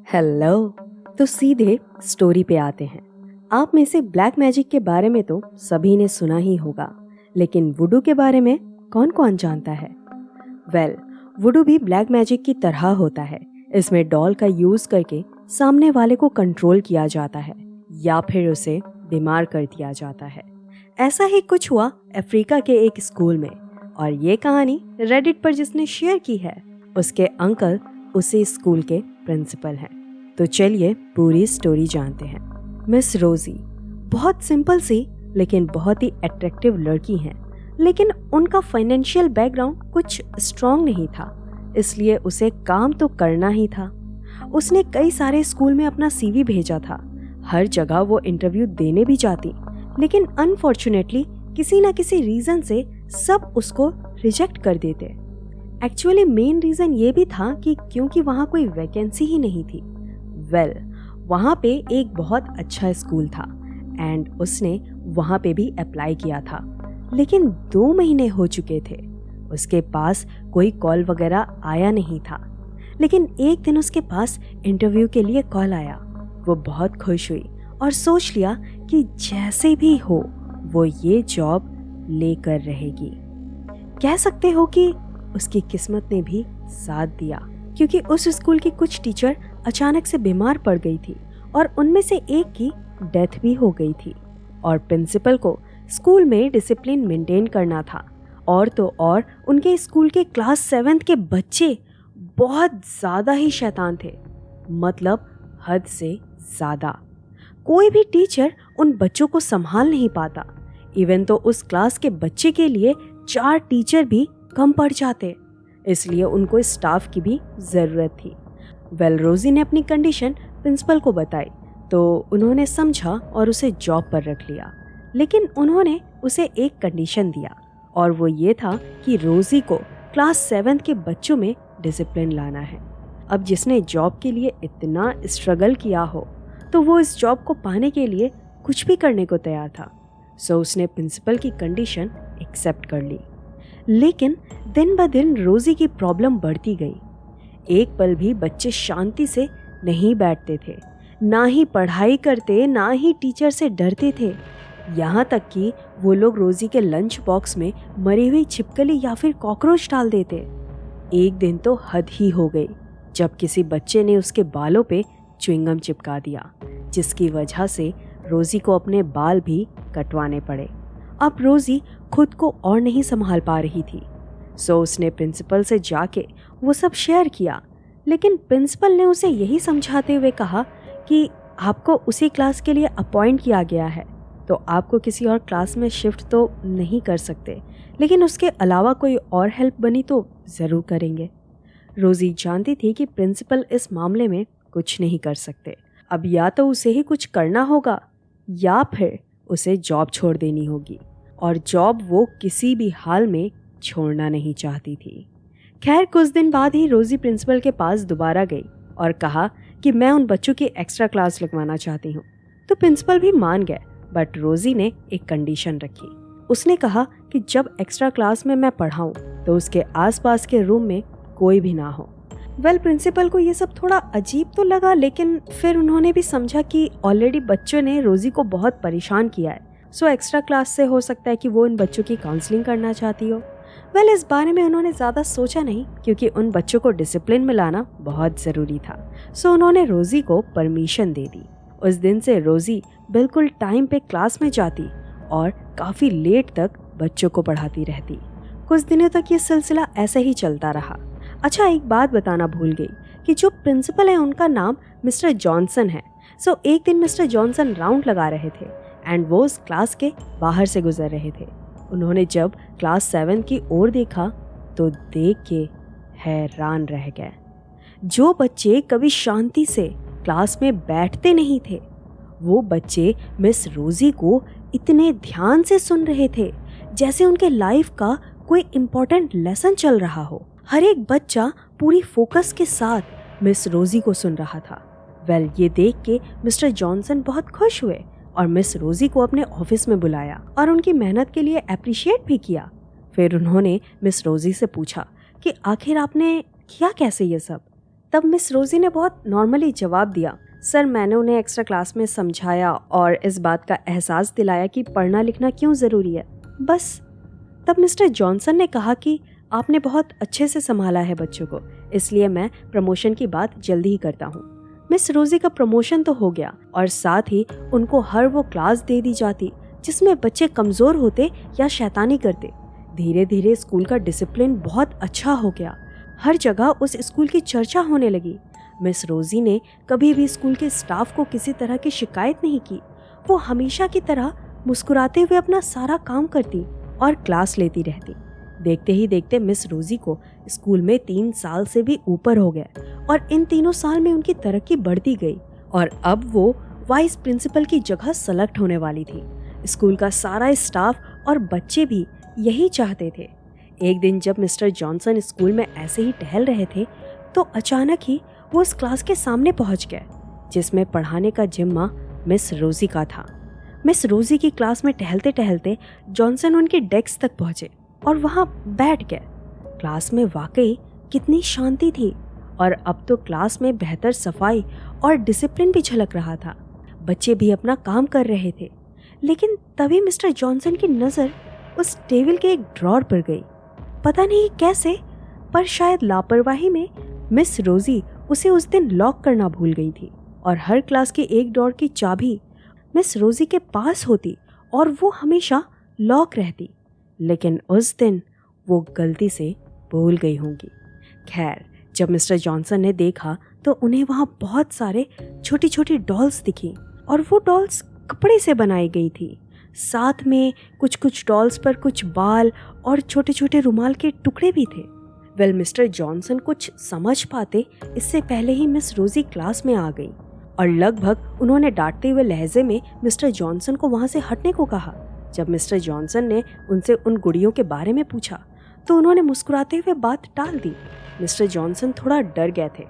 Hello. तो सीधे story पे आते हैं। आप में से ब्लैक मैजिक के बारे में तो सभी ने सुना ही होगा, लेकिन वुडू के बारे में कौन कौन जानता है? वुडू भी ब्लैक मैजिक की तरह होता है। इसमें डॉल का यूज करके सामने वाले को कंट्रोल किया जाता है या फिर उसे बीमार कर दिया जाता है। ऐसा ही कुछ हुआ अफ्रीका के एक स्कूल में, और ये कहानी रेडिट पर जिसने शेयर की है उसके अंकल उसी स्कूल के प्रिंसिपल हैं। तो चलिए पूरी स्टोरी जानते हैं। मिस रोजी बहुत सिंपल सी लेकिन बहुत ही अट्रैक्टिव लड़की हैं, लेकिन उनका फाइनेंशियल बैकग्राउंड कुछ स्ट्रॉन्ग नहीं था, इसलिए उसे काम तो करना ही था। उसने कई सारे स्कूल में अपना सीवी भेजा था, हर जगह वो इंटरव्यू देने भी जाती, लेकिन अनफॉर्चुनेटली किसी न किसी रीजन से सब उसको रिजेक्ट कर देते। एक्चुअली मेन रीजन ये भी था कि क्योंकि वहाँ कोई वैकेंसी ही नहीं थी। वहाँ पे एक बहुत अच्छा स्कूल था एंड उसने वहाँ पे भी अप्लाई किया था, लेकिन 2 महीने हो चुके थे। उसके पास कोई कॉल वगैरह आया नहीं था, लेकिन एक दिन उसके पास इंटरव्यू के लिए कॉल आया। वो बहुत खुश हुई और सोच लिया कि जैसे भी हो वो ये जॉब लेकर रहेगी। कह सकते हो कि उसकी किस्मत ने भी साथ दिया, क्योंकि उस स्कूल की कुछ टीचर अचानक से बीमार पड़ गई थी और उनमें से एक की डेथ भी हो गई थी। और प्रिंसिपल को स्कूल में डिसिप्लिन मेंटेन करना था, और तो और उनके स्कूल के क्लास 7 के बच्चे बहुत ज़्यादा ही शैतान थे, मतलब हद से ज़्यादा। कोई भी टीचर उन बच्चों को संभाल नहीं पाता। इवन तो उस क्लास के बच्चे के लिए 4 टीचर भी कम पड़ जाते, इसलिए उनको स्टाफ की भी ज़रूरत थी। रोजी ने अपनी कंडीशन प्रिंसिपल को बताई, तो उन्होंने समझा और उसे जॉब पर रख लिया। लेकिन उन्होंने उसे एक कंडीशन दिया, और वो ये था कि रोजी को क्लास 7 के बच्चों में डिसिप्लिन लाना है। अब जिसने जॉब के लिए इतना स्ट्रगल किया हो, तो वो इस जॉब को पाने के लिए कुछ भी करने को तैयार था। सो उसने प्रिंसिपल की कंडीशन एक्सेप्ट कर ली। लेकिन दिन ब दिन रोजी की प्रॉब्लम बढ़ती गई। एक पल भी बच्चे शांति से नहीं बैठते थे, ना ही पढ़ाई करते, ना ही टीचर से डरते थे। यहाँ तक कि वो लोग रोजी के लंच बॉक्स में मरी हुई छिपकली या फिर कॉकरोच डाल देते। एक दिन तो हद ही हो गई जब किसी बच्चे ने उसके बालों पे च्युइंगम चिपका दिया, जिसकी वजह से रोजी को अपने बाल भी कटवाने पड़े। अब रोजी खुद को और नहीं संभाल पा रही थी, सो उसने प्रिंसिपल से जाके वो सब शेयर किया। लेकिन प्रिंसिपल ने उसे यही समझाते हुए कहा कि आपको उसी क्लास के लिए अपॉइंट किया गया है, तो आपको किसी और क्लास में शिफ्ट तो नहीं कर सकते, लेकिन उसके अलावा कोई और हेल्प बनी तो ज़रूर करेंगे। रोजी जानती थी कि प्रिंसिपल इस मामले में कुछ नहीं कर सकते। अब या तो उसे ही कुछ करना होगा या फिर उसे जॉब छोड़ देनी होगी, और जॉब वो किसी भी हाल में छोड़ना नहीं चाहती थी। खैर, कुछ दिन बाद ही रोजी प्रिंसिपल के पास दोबारा गई और कहा कि मैं उन बच्चों की एक्स्ट्रा क्लास लगवाना चाहती हूँ। तो प्रिंसिपल भी मान गए, बट रोजी ने एक कंडीशन रखी। उसने कहा कि जब एक्स्ट्रा क्लास में मैं पढ़ाऊँ तो उसके आसपास के रूम में कोई भी ना हो। प्रिंसिपल को ये सब थोड़ा अजीब तो लगा, लेकिन फिर उन्होंने भी समझा कि ऑलरेडी बच्चों ने रोजी को बहुत परेशान किया है, सो एक्स्ट्रा क्लास से हो सकता है कि वो इन बच्चों की काउंसलिंग करना चाहती हो। इस बारे में उन्होंने ज़्यादा सोचा नहीं, क्योंकि उन बच्चों को डिसिप्लिन में लाना बहुत ज़रूरी था। सो उन्होंने रोजी को परमिशन दे दी। उस दिन से रोजी बिल्कुल टाइम पे क्लास में जाती और काफ़ी लेट तक बच्चों को पढ़ाती रहती। कुछ दिनों तक ये सिलसिला ऐसे ही चलता रहा। अच्छा, एक बात बताना भूल गई कि जो प्रिंसिपल है उनका नाम मिस्टर जॉनसन है। सो एक दिन मिस्टर जॉनसन राउंड लगा रहे थे एंड वो उस क्लास के बाहर से गुजर रहे थे। उन्होंने जब क्लास 7 की ओर देखा तो देख के हैरान रह गए। जो बच्चे कभी शांति से क्लास में बैठते नहीं थे, वो बच्चे मिस रोजी को इतने ध्यान से सुन रहे थे जैसे उनके लाइफ का कोई इम्पोर्टेंट लेसन चल रहा हो। हर एक बच्चा पूरी फोकस के साथ मिस रोजी को सुन रहा था। ये देख के मिस्टर जॉनसन बहुत खुश हुए और मिस रोजी को अपने ऑफिस में बुलाया और उनकी मेहनत के लिए अप्रिशिएट भी किया। फिर उन्होंने मिस रोजी से पूछा कि आखिर आपने किया कैसे ये सब। तब मिस रोजी ने बहुत नॉर्मली जवाब दिया, सर मैंने उन्हें एक्स्ट्रा क्लास में समझाया और इस बात का एहसास दिलाया कि पढ़ना लिखना क्यों ज़रूरी है, बस। तब मिस्टर जॉनसन ने कहा कि आपने बहुत अच्छे से संभाला है बच्चों को, इसलिए मैं प्रमोशन की बात जल्दी ही करता हूँ। मिस रोजी का प्रमोशन तो हो गया और साथ ही उनको हर वो क्लास दे दी जाती जिसमें बच्चे कमज़ोर होते या शैतानी करते। धीरे धीरे स्कूल का डिसिप्लिन बहुत अच्छा हो गया। हर जगह उस स्कूल की चर्चा होने लगी। मिस रोजी ने कभी भी स्कूल के स्टाफ को किसी तरह की शिकायत नहीं की। वो हमेशा की तरह मुस्कुराते हुए अपना सारा काम करती और क्लास लेती रहती। देखते ही देखते मिस रोजी को स्कूल में 3 साल से भी ऊपर हो गए और इन 3 साल में उनकी तरक्की बढ़ती गई और अब वो वाइस प्रिंसिपल की जगह सेलेक्ट होने वाली थी। स्कूल का सारा स्टाफ और बच्चे भी यही चाहते थे। एक दिन जब मिस्टर जॉनसन स्कूल में ऐसे ही टहल रहे थे तो अचानक ही वो उस क्लास के सामने पहुंच गए जिसमें पढ़ाने का जिम्मा मिस रोजी का था। मिस रोजी की क्लास में टहलते टहलते जॉनसन उनकी डेस्क तक पहुंचे और वहां बैठ गए। क्लास में वाकई कितनी शांति थी और अब तो क्लास में बेहतर सफाई और डिसिप्लिन भी झलक रहा था। बच्चे भी अपना काम कर रहे थे। लेकिन तभी मिस्टर जॉनसन की नज़र उस टेबल के एक ड्रॉर पर गई। पता नहीं कैसे, पर शायद लापरवाही में मिस रोजी उसे उस दिन लॉक करना भूल गई थी और हर क्लास के एक ड्रॉर की चाबी मिस रोजी के पास होती और वो हमेशा लॉक रहती। लेकिन उस दिन वो गलती से भूल गई होंगी। खैर, जब मिस्टर जॉनसन ने देखा तो उन्हें वहाँ बहुत सारे छोटी छोटी डॉल्स दिखी और वो डॉल्स कपड़े से बनाई गई थी। साथ में कुछ डॉल्स पर कुछ बाल और छोटे छोटे रुमाल के टुकड़े भी थे। वेल, मिस्टर जॉनसन कुछ समझ पाते इससे पहले ही मिस रोजी क्लास में आ गई और लगभग उन्होंने डांटते हुए लहजे में मिस्टर जॉनसन को वहाँ से हटने को कहा। जब मिस्टर जॉनसन ने उनसे उन गुड़ियों के बारे में पूछा तो उन्होंने मुस्कुराते हुए बात टाल दी। मिस्टर जॉनसन थोड़ा डर गए थे।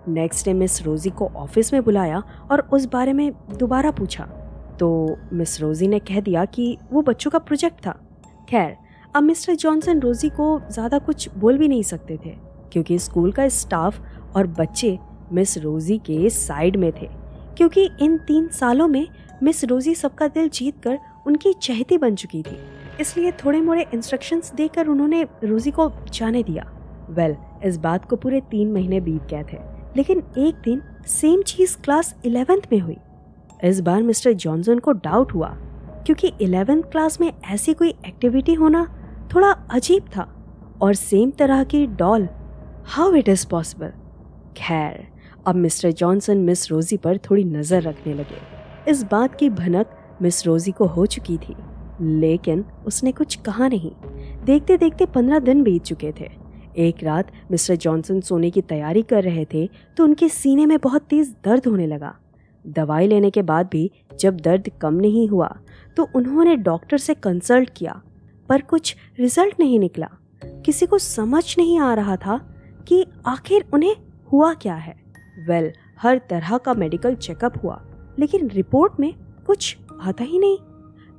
नेक्स्ट डे मिस रोजी को ऑफिस में बुलाया और उस बारे में दोबारा पूछा तो मिस रोजी ने कह दिया कि वो बच्चों का प्रोजेक्ट था। खैर, अब मिस्टर जॉनसन रोजी को ज़्यादा कुछ बोल भी नहीं सकते थे क्योंकि स्कूल का स्टाफ और बच्चे मिस रोजी के साइड में थे, क्योंकि इन 3 सालों में मिस रोजी सबका दिल जीतकर उनकी चहेती बन चुकी थी। इसलिए थोड़े मोड़े इंस्ट्रक्शंस देकर उन्होंने रोजी को जाने दिया। वेल, इस बात को पूरे 3 महीने बीत गए थे, लेकिन एक दिन सेम चीज़ क्लास 11th में हुई। इस बार मिस्टर जॉनसन को डाउट हुआ क्योंकि 11th क्लास में ऐसी कोई एक्टिविटी होना थोड़ा अजीब था और सेम तरह की doll, how it is possible. खैर, अब मिस्टर जॉनसन मिस रोजी पर थोड़ी नज़र रखने लगे। इस बात की भनक मिस रोजी को हो चुकी थी, लेकिन उसने कुछ कहा नहीं। देखते देखते 15 दिन बीत चुके थे। एक रात मिस्टर जॉनसन सोने की तैयारी कर रहे थे तो उनके सीने में बहुत तेज़ दर्द होने लगा। दवाई लेने के बाद भी जब दर्द कम नहीं हुआ तो उन्होंने डॉक्टर से कंसल्ट किया, पर कुछ रिजल्ट नहीं निकला। किसी को समझ नहीं आ रहा था कि आखिर उन्हें हुआ क्या है। वेल, हर तरह का मेडिकल चेकअप हुआ, लेकिन रिपोर्ट में कुछ आता ही नहीं।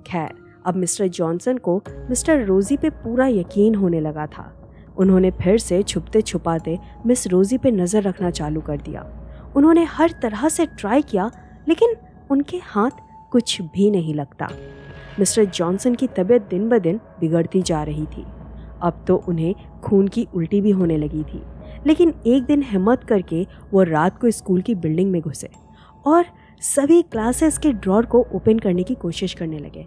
खैर, अब मिस्टर जॉनसन को मिस्टर रोजी पे पूरा यकीन होने लगा था। उन्होंने फिर से छुपते छुपाते मिस रोजी पे नज़र रखना चालू कर दिया। उन्होंने हर तरह से ट्राई किया, लेकिन उनके हाथ कुछ भी नहीं लगता। मिस्टर जॉनसन की तबीयत दिन ब दिन बिगड़ती जा रही थी। अब तो उन्हें खून की उल्टी भी होने लगी थी। लेकिन एक दिन हिम्मत करके वो रात को स्कूल की बिल्डिंग में घुसे और सभी क्लासेस के ड्रॉर को ओपन करने की कोशिश करने लगे,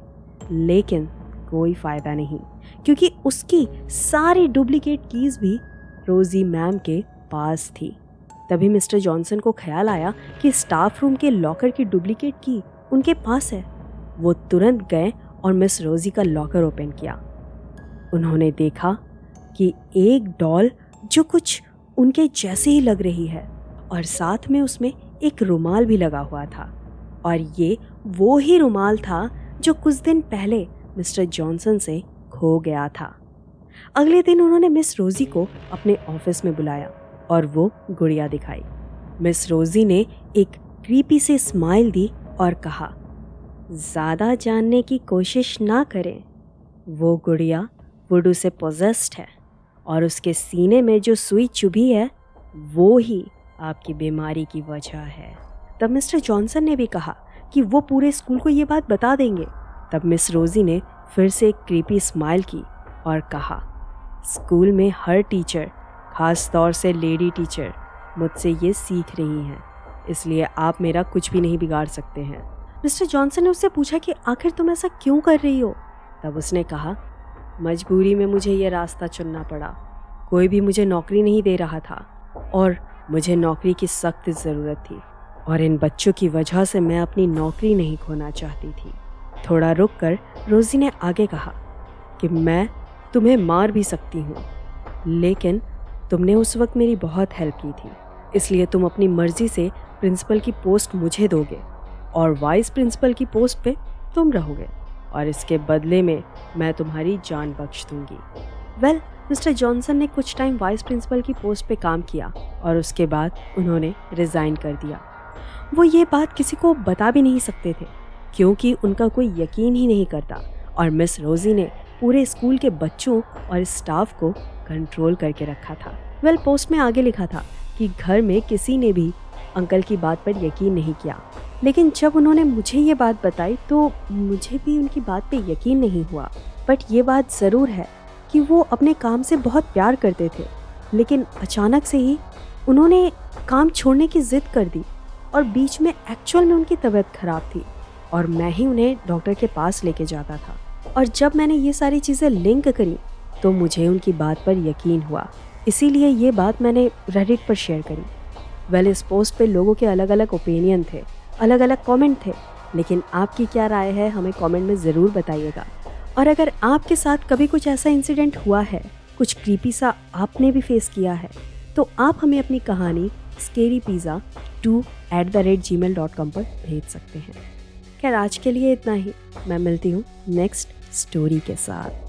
लेकिन कोई फ़ायदा नहीं, क्योंकि उसकी सारी डुप्लीकेट कीज़ भी रोजी मैम के पास थी। तभी मिस्टर जॉनसन को ख्याल आया कि स्टाफ रूम के लॉकर की डुप्लीकेट की उनके पास है। वो तुरंत गए और मिस रोजी का लॉकर ओपन किया। उन्होंने देखा कि एक डॉल जो कुछ उनके जैसे ही लग रही है और साथ में उसमें एक रुमाल भी लगा हुआ था, और ये वो ही रुमाल था जो कुछ दिन पहले मिस्टर जॉनसन से खो गया था। अगले दिन उन्होंने मिस रोजी को अपने ऑफिस में बुलाया और वो गुड़िया दिखाई। मिस रोजी ने एक क्रीपी से स्माइल दी और कहा, ज़्यादा जानने की कोशिश ना करें, वो गुड़िया वुडू से पोजेस्ड है और उसके सीने में जो सुई चुभी है वो ही आपकी बीमारी की वजह है। तब मिस्टर जॉनसन ने भी कहा कि वो पूरे स्कूल को ये बात बता देंगे। तब मिस रोजी ने फिर से एक क्रीपी स्माइल की और कहा, स्कूल में हर टीचर, खास तौर से लेडी टीचर, मुझसे ये सीख रही हैं, इसलिए आप मेरा कुछ भी नहीं बिगाड़ सकते हैं। मिस्टर जॉनसन ने उससे पूछा कि आखिर तुम ऐसा क्यों कर रही हो? तब उसने कहा, मजबूरी में मुझे ये रास्ता चुनना पड़ा। कोई भी मुझे नौकरी नहीं दे रहा था और मुझे नौकरी की सख्त ज़रूरत थी और इन बच्चों की वजह से मैं अपनी नौकरी नहीं खोना चाहती थी। थोड़ा रुककर रोजी ने आगे कहा कि मैं तुम्हें मार भी सकती हूँ, लेकिन तुमने उस वक्त मेरी बहुत हेल्प की थी, इसलिए तुम अपनी मर्जी से प्रिंसिपल की पोस्ट मुझे दोगे और वाइस प्रिंसिपल की पोस्ट पे तुम रहोगे और इसके बदले में मैं तुम्हारी जान बख्श दूंगी। वेल, मिस्टर जॉनसन ने कुछ टाइम वाइस प्रिंसिपल की पोस्ट पे काम किया और उसके बाद उन्होंने रिज़ाइन कर दिया। वो ये बात किसी को बता भी नहीं सकते थे क्योंकि उनका कोई यकीन ही नहीं करता और मिस रोजी ने पूरे स्कूल के बच्चों और स्टाफ को कंट्रोल करके रखा था। वेल, पोस्ट में आगे लिखा था कि घर में किसी ने भी अंकल की बात पर यकीन नहीं किया, लेकिन जब उन्होंने मुझे ये बात बताई तो मुझे भी उनकी बात पे यकीन नहीं हुआ। बट ये बात ज़रूर है कि वो अपने काम से बहुत प्यार करते थे, लेकिन अचानक से ही उन्होंने काम छोड़ने की ज़िद कर दी और बीच में एक्चुअल में उनकी तबीयत ख़राब थी और मैं ही उन्हें डॉक्टर के पास लेके जाता था। और जब मैंने ये सारी चीज़ें लिंक करी तो मुझे उनकी बात पर यकीन हुआ, इसीलिए ये बात मैंने रेडिट पर शेयर करी। वेल, इस पोस्ट पे लोगों के अलग अलग ओपिनियन थे, अलग अलग कमेंट थे, लेकिन आपकी क्या राय है हमें कमेंट में ज़रूर बताइएगा। और अगर आपके साथ कभी कुछ ऐसा इंसिडेंट हुआ है, कुछ क्रीपी सा आपने भी फेस किया है, तो आप हमें अपनी कहानी scarypizza2@gmail.com पर भेज सकते हैं। खैर, आज के लिए इतना ही। मैं मिलती हूँ नेक्स्ट स्टोरी के साथ।